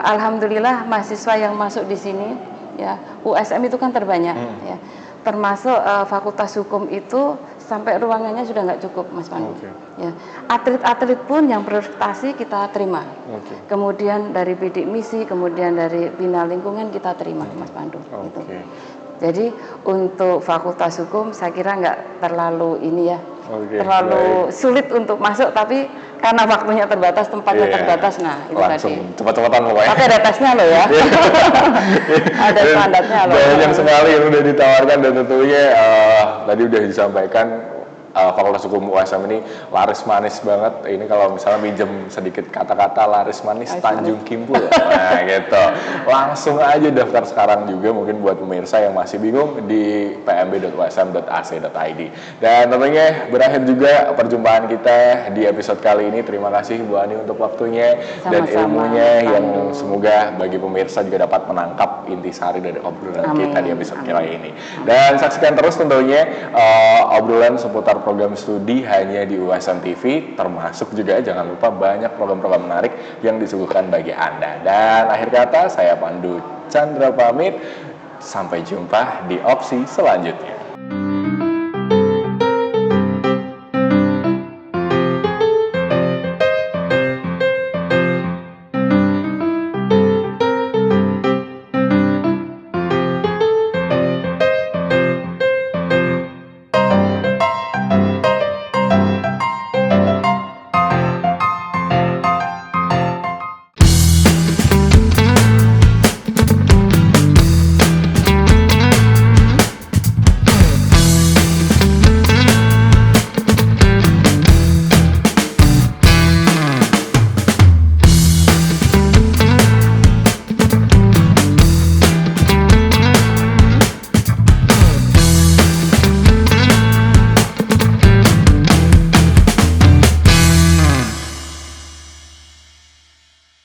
alhamdulillah mahasiswa yang masuk di sini ya, USM itu kan terbanyak ya. Termasuk Fakultas Hukum itu sampai ruangannya sudah nggak cukup Mas Pandu. Ya. Atlet-atlet pun yang berprestasi kita terima. Kemudian dari bidik misi, kemudian dari bina lingkungan kita terima Mas Pandu. Gitu. Jadi untuk Fakultas Hukum saya kira nggak terlalu ini ya, terlalu sulit untuk masuk, tapi karena waktunya terbatas, tempatnya terbatas, nah itu langsung tadi. Cepat-cepatan pokoknya. Pakai ada tesnya loh ya. Ada standarnya loh. Banyak sekali yang udah ditawarkan, dan tentunya tadi udah disampaikan Fakultas Hukum USM ini laris manis banget. Ini kalau misalnya minjem sedikit kata-kata laris manis Tanjung Kimpul. Nah gitu. Langsung aja daftar sekarang juga, mungkin buat pemirsa yang masih bingung di pmb.usm.ac.id. Dan tentunya berakhir juga perjumpaan kita di episode kali ini. Terima kasih Bu Ani untuk waktunya dan ilmunya yang semoga bagi pemirsa juga dapat menangkap intisari dari obrolan kita di episode kali ini. Dan saksikan terus tentunya obrolan seputar program studi hanya di USN TV, termasuk juga jangan lupa banyak program-program menarik yang disuguhkan bagi Anda. Dan akhir kata, saya Pandu Chandra pamit, sampai jumpa di opsi selanjutnya.